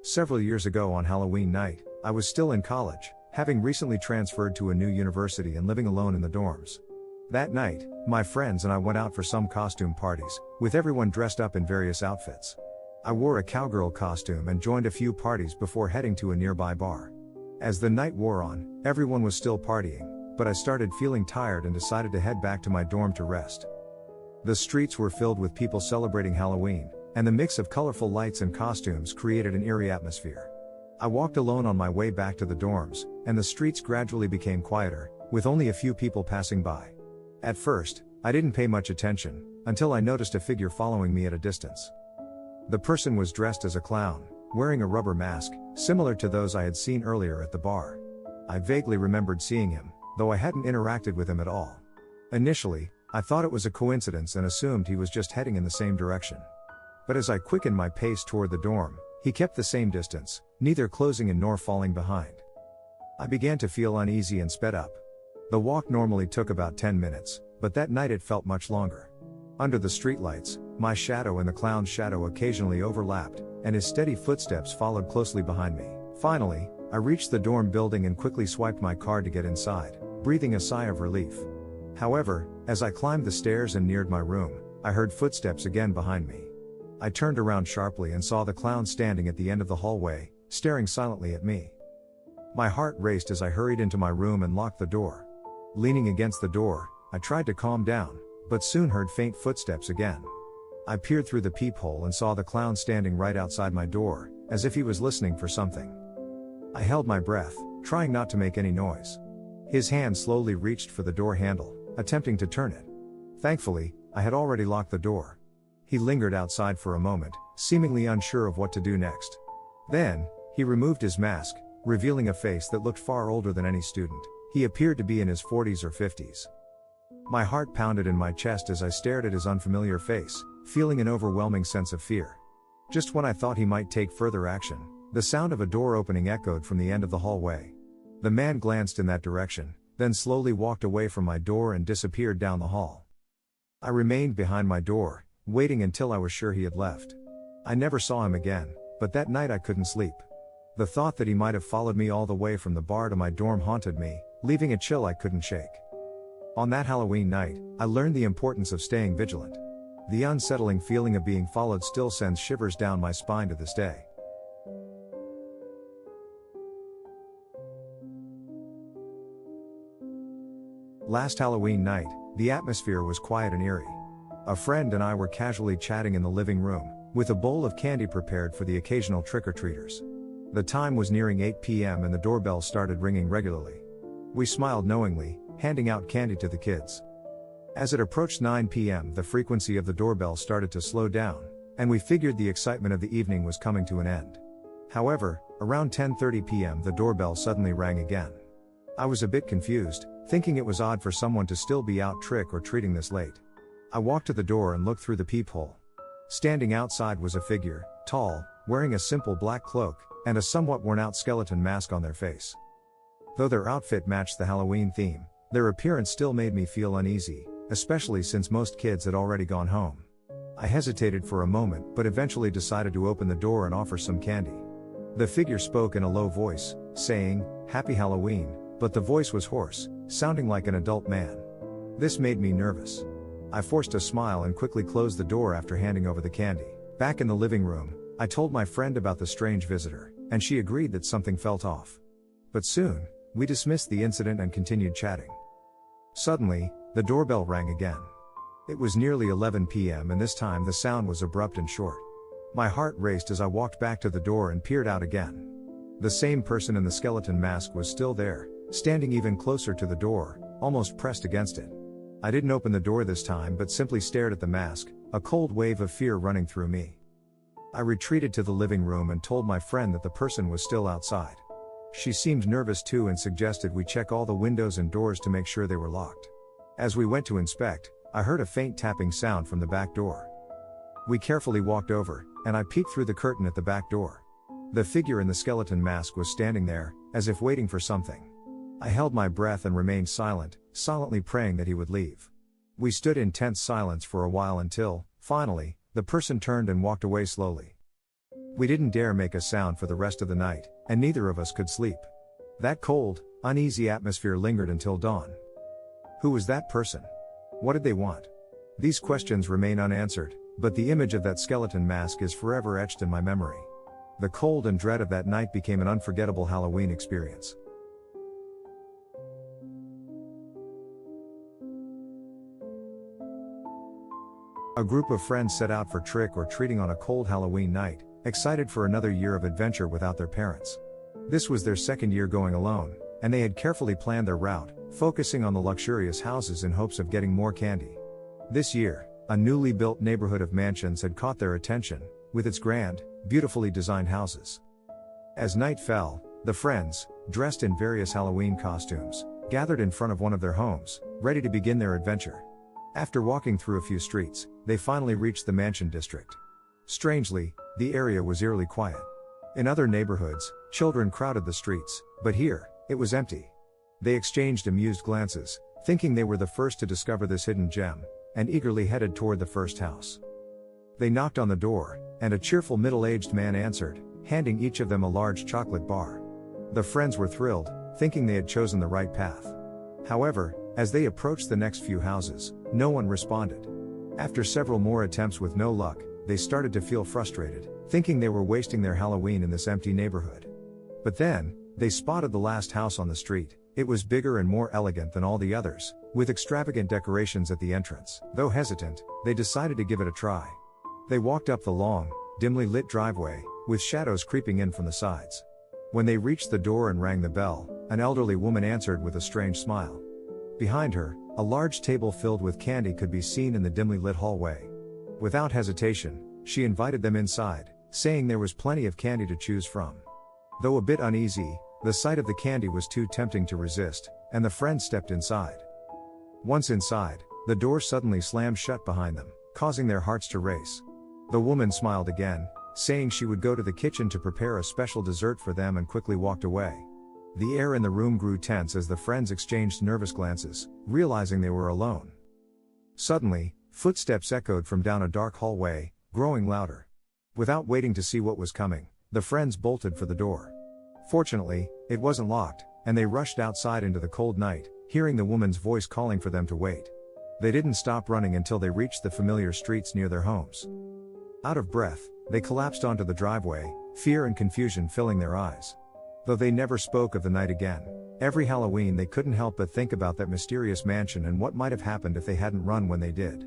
Several years ago on Halloween night, I was still in college, having recently transferred to a new university and living alone in the dorms. That night, my friends and I went out for some costume parties, with everyone dressed up in various outfits. I wore a cowgirl costume and joined a few parties before heading to a nearby bar. As the night wore on, everyone was still partying, but I started feeling tired and decided to head back to my dorm to rest. The streets were filled with people celebrating Halloween, and the mix of colorful lights and costumes created an eerie atmosphere. I walked alone on my way back to the dorms, and the streets gradually became quieter, with only a few people passing by. At first, I didn't pay much attention, until I noticed a figure following me at a distance. The person was dressed as a clown, wearing a rubber mask, similar to those I had seen earlier at the bar. I vaguely remembered seeing him, though I hadn't interacted with him at all. Initially, I thought it was a coincidence and assumed he was just heading in the same direction. But as I quickened my pace toward the dorm, he kept the same distance, neither closing in nor falling behind. I began to feel uneasy and sped up. The walk normally took about 10 minutes, but that night it felt much longer. Under the streetlights, my shadow and the clown's shadow occasionally overlapped, and his steady footsteps followed closely behind me. Finally, I reached the dorm building and quickly swiped my card to get inside, breathing a sigh of relief. However, as I climbed the stairs and neared my room, I heard footsteps again behind me. I turned around sharply and saw the clown standing at the end of the hallway, staring silently at me. My heart raced as I hurried into my room and locked the door. Leaning against the door, I tried to calm down, but soon heard faint footsteps again. I peered through the peephole and saw the clown standing right outside my door, as if he was listening for something. I held my breath, trying not to make any noise. His hand slowly reached for the door handle, attempting to turn it. Thankfully, I had already locked the door. He lingered outside for a moment, seemingly unsure of what to do next. Then, he removed his mask, revealing a face that looked far older than any student. He appeared to be in his 40s or 50s. My heart pounded in my chest as I stared at his unfamiliar face, feeling an overwhelming sense of fear. Just when I thought he might take further action, the sound of a door opening echoed from the end of the hallway. The man glanced in that direction, then slowly walked away from my door and disappeared down the hall. I remained behind my door, waiting until I was sure he had left. I never saw him again, but that night I couldn't sleep. The thought that he might have followed me all the way from the bar to my dorm haunted me, leaving a chill I couldn't shake. On that Halloween night, I learned the importance of staying vigilant. The unsettling feeling of being followed still sends shivers down my spine to this day. Last Halloween night, the atmosphere was quiet and eerie. A friend and I were casually chatting in the living room, with a bowl of candy prepared for the occasional trick-or-treaters. The time was nearing 8 p.m. and the doorbell started ringing regularly. We smiled knowingly, handing out candy to the kids. As it approached 9 p.m., the frequency of the doorbell started to slow down, and we figured the excitement of the evening was coming to an end. However, around 10:30 p.m. the doorbell suddenly rang again. I was a bit confused, thinking it was odd for someone to still be out trick-or-treating this late. I walked to the door and looked through the peephole. Standing outside was a figure, tall, wearing a simple black cloak, and a somewhat worn-out skeleton mask on their face. Though their outfit matched the Halloween theme, their appearance still made me feel uneasy, especially since most kids had already gone home. I hesitated for a moment but eventually decided to open the door and offer some candy. The figure spoke in a low voice, saying, "Happy Halloween," but the voice was hoarse, sounding like an adult man. This made me nervous. I forced a smile and quickly closed the door after handing over the candy. Back in the living room, I told my friend about the strange visitor, and she agreed that something felt off. But soon, we dismissed the incident and continued chatting. Suddenly, the doorbell rang again. It was nearly 11 p.m. and this time the sound was abrupt and short. My heart raced as I walked back to the door and peered out again. The same person in the skeleton mask was still there, standing even closer to the door, almost pressed against it. I didn't open the door this time but simply stared at the mask, a cold wave of fear running through me. I retreated to the living room and told my friend that the person was still outside. She seemed nervous too and suggested we check all the windows and doors to make sure they were locked. As we went to inspect, I heard a faint tapping sound from the back door. We carefully walked over, and I peeked through the curtain at the back door. The figure in the skeleton mask was standing there, as if waiting for something. I held my breath and remained silent, silently praying that he would leave. We stood in tense silence for a while until, finally, the person turned and walked away slowly. We didn't dare make a sound for the rest of the night, and neither of us could sleep. That cold, uneasy atmosphere lingered until dawn. Who was that person? What did they want? These questions remain unanswered, but the image of that skeleton mask is forever etched in my memory. The cold and dread of that night became an unforgettable Halloween experience. A group of friends set out for trick-or-treating on a cold Halloween night, excited for another year of adventure without their parents. This was their second year going alone, and they had carefully planned their route, focusing on the luxurious houses in hopes of getting more candy. This year, a newly built neighborhood of mansions had caught their attention, with its grand, beautifully designed houses. As night fell, the friends, dressed in various Halloween costumes, gathered in front of one of their homes, ready to begin their adventure. After walking through a few streets, they finally reached the mansion district. Strangely, the area was eerily quiet. In other neighborhoods, children crowded the streets, but here, it was empty. They exchanged amused glances, thinking they were the first to discover this hidden gem, and eagerly headed toward the first house. They knocked on the door, and a cheerful middle-aged man answered, handing each of them a large chocolate bar. The friends were thrilled, thinking they had chosen the right path. However, as they approached the next few houses, no one responded. After several more attempts with no luck, they started to feel frustrated, thinking they were wasting their Halloween in this empty neighborhood. But then, they spotted the last house on the street. It was bigger and more elegant than all the others, with extravagant decorations at the entrance. Though hesitant, they decided to give it a try. They walked up the long, dimly lit driveway, with shadows creeping in from the sides. When they reached the door and rang the bell, an elderly woman answered with a strange smile. Behind her, a large table filled with candy could be seen in the dimly lit hallway. Without hesitation, she invited them inside, saying there was plenty of candy to choose from. Though a bit uneasy, the sight of the candy was too tempting to resist, and the friends stepped inside. Once inside, the door suddenly slammed shut behind them, causing their hearts to race. The woman smiled again, saying she would go to the kitchen to prepare a special dessert for them, and quickly walked away. The air in the room grew tense as the friends exchanged nervous glances, realizing they were alone. Suddenly, footsteps echoed from down a dark hallway, growing louder. Without waiting to see what was coming, the friends bolted for the door. Fortunately, it wasn't locked, and they rushed outside into the cold night, hearing the woman's voice calling for them to wait. They didn't stop running until they reached the familiar streets near their homes. Out of breath, they collapsed onto the driveway, fear and confusion filling their eyes. Though they never spoke of the night again, every Halloween they couldn't help but think about that mysterious mansion and what might have happened if they hadn't run when they did.